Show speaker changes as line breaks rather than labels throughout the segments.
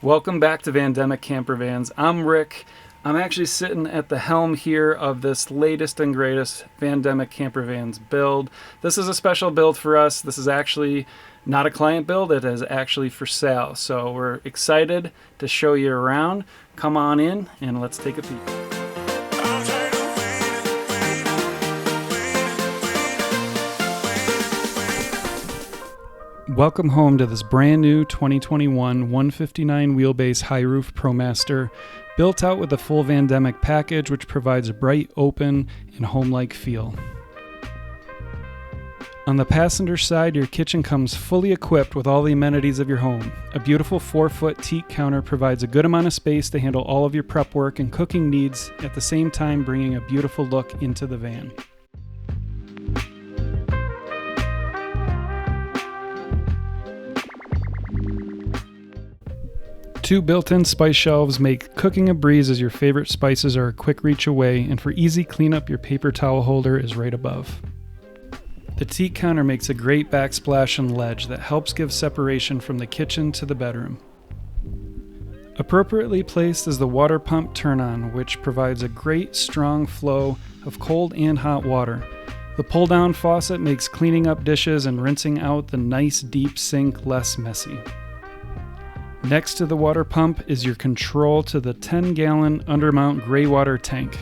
Welcome back to Vandemic Campervans. I'm Rick. I'm actually sitting at the helm here of this latest and greatest Vandemic Campervans build. This is a special build for us. This is actually not a client build. It is actually for sale. So we're excited to show you around. Come on in and let's take a peek. Welcome home to this brand new 2021 159 wheelbase Highroof Promaster, built out with a full Vandemic package which provides a bright, open, and home-like feel. On the passenger side, your kitchen comes fully equipped with all the amenities of your home. A beautiful 4-foot teak counter provides a good amount of space to handle all of your prep work and cooking needs, at the same time bringing a beautiful look into the van. Two built-in spice shelves make cooking a breeze as your favorite spices are a quick reach away, and for easy cleanup, your paper towel holder is right above. The teak counter makes a great backsplash and ledge that helps give separation from the kitchen to the bedroom. Appropriately placed is the water pump turn-on, which provides a great strong flow of cold and hot water. The pull-down faucet makes cleaning up dishes and rinsing out the nice deep sink less messy. Next to the water pump is your control to the 10-gallon undermount gray water tank.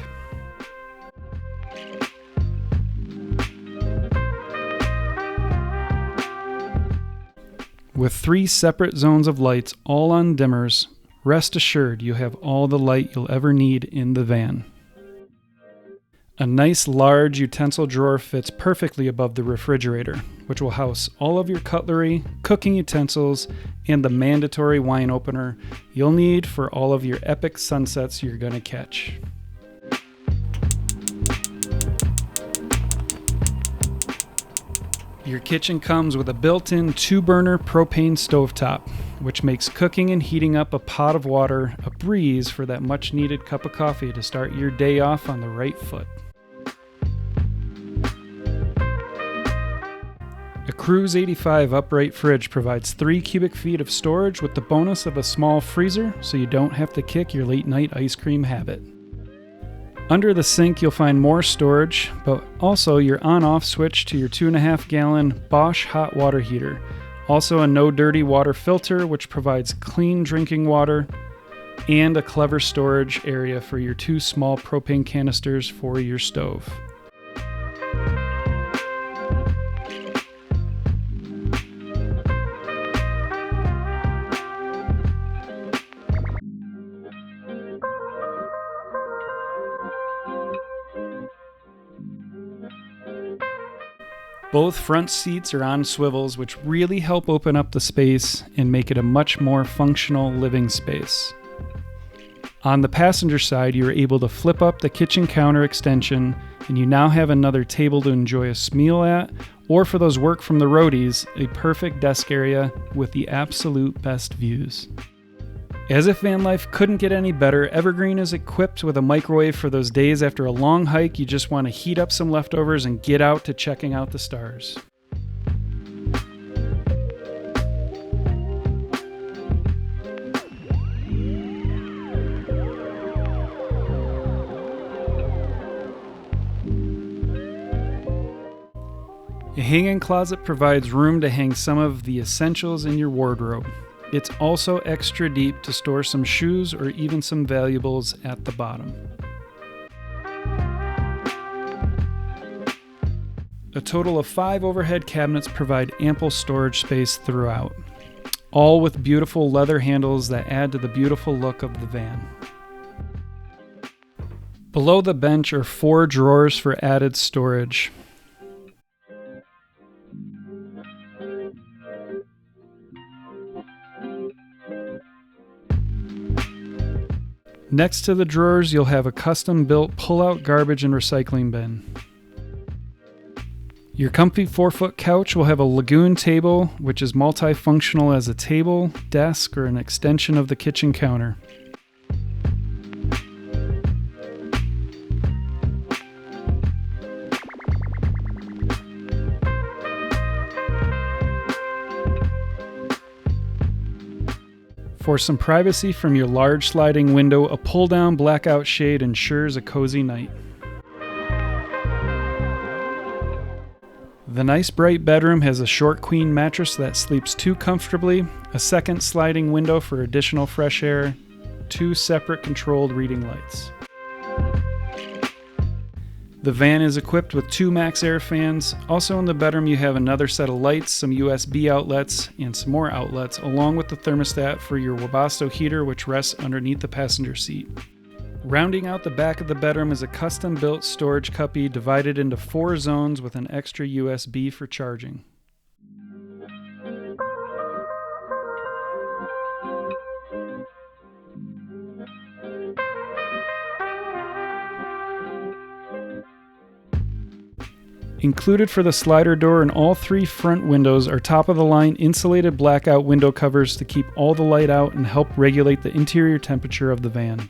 With 3 separate zones of lights, all on dimmers, rest assured you have all the light you'll ever need in the van. A nice large utensil drawer fits perfectly above the refrigerator, which will house all of your cutlery, cooking utensils, and the mandatory wine opener you'll need for all of your epic sunsets you're gonna catch. Your kitchen comes with a built-in 2-burner propane stovetop, which makes cooking and heating up a pot of water a breeze for that much-needed cup of coffee to start your day off on the right foot. A Cruise 85 upright fridge provides 3 cubic feet of storage with the bonus of a small freezer, so you don't have to kick your late night ice cream habit. Under the sink you'll find more storage, but also your on-off switch to your 2.5-gallon Bosch hot water heater. Also a no dirty water filter which provides clean drinking water, and a clever storage area for your 2 small propane canisters for your stove. Both front seats are on swivels, which really help open up the space and make it a much more functional living space. On the passenger side, you are able to flip up the kitchen counter extension, and you now have another table to enjoy a meal at, or for those work from the roadies, a perfect desk area with the absolute best views. As if van life couldn't get any better, Evergreen is equipped with a microwave for those days after a long hike you just want to heat up some leftovers and get out to checking out the stars. A hanging closet provides room to hang some of the essentials in your wardrobe. It's also extra deep to store some shoes or even some valuables at the bottom. A total of 5 overhead cabinets provide ample storage space throughout, all with beautiful leather handles that add to the beautiful look of the van. Below the bench are 4 drawers for added storage. Next to the drawers, you'll have a custom-built pull-out garbage and recycling bin. Your comfy 4-foot couch will have a lagoon table, which is multifunctional as a table, desk, or an extension of the kitchen counter. For some privacy from your large sliding window, a pull-down blackout shade ensures a cozy night. The nice bright bedroom has a short queen mattress that sleeps 2 comfortably, a second sliding window for additional fresh air, 2 separate controlled reading lights. The van is equipped with 2 max air fans. Also in the bedroom you have another set of lights, some USB outlets, and some more outlets, along with the thermostat for your Webasto heater, which rests underneath the passenger seat. Rounding out the back of the bedroom is a custom-built storage cubby divided into 4 zones with an extra USB for charging. Included for the slider door and all 3 front windows are top-of-the-line insulated blackout window covers to keep all the light out and help regulate the interior temperature of the van.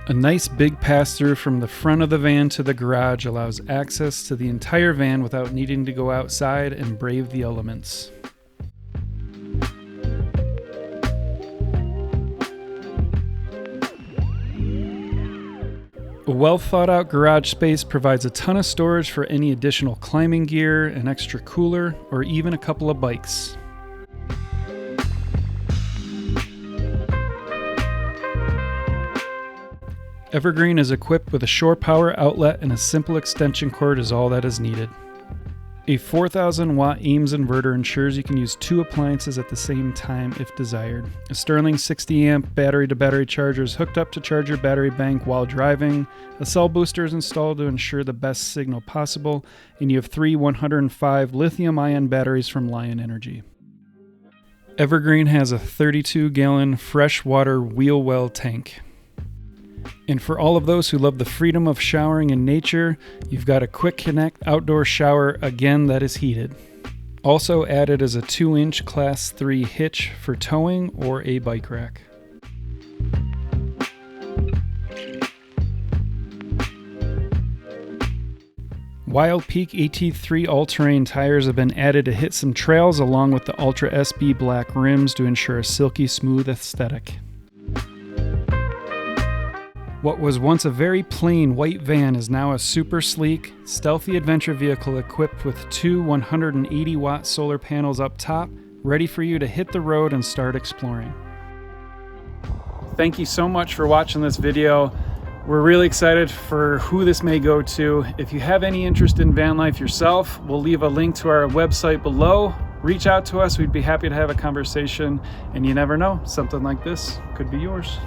A nice big pass-through from the front of the van to the garage allows access to the entire van without needing to go outside and brave the elements. A well-thought-out garage space provides a ton of storage for any additional climbing gear, an extra cooler, or even a couple of bikes. Evergreen is equipped with a shore power outlet, and a simple extension cord is all that is needed. A 4,000 watt Ames inverter ensures you can use 2 appliances at the same time if desired. A Sterling 60 amp battery to battery charger is hooked up to charge your battery bank while driving. A cell booster is installed to ensure the best signal possible, and you have 3 105 lithium ion batteries from Lion Energy. Evergreen has a 32 gallon freshwater wheel well tank. And for all of those who love the freedom of showering in nature, you've got a quick connect outdoor shower, again that is heated. Also added is a 2-inch Class 3 hitch for towing or a bike rack. Wild Peak AT3 all-terrain tires have been added to hit some trails, along with the Ultra SB black rims to ensure a silky smooth aesthetic. What was once a very plain white van is now a super sleek, stealthy adventure vehicle equipped with 2 180-watt solar panels up top, ready for you to hit the road and start exploring. Thank you so much for watching this video. We're really excited for who this may go to. If you have any interest in van life yourself, we'll leave a link to our website below. Reach out to us. We'd be happy to have a conversation. And you never know, something like this could be yours.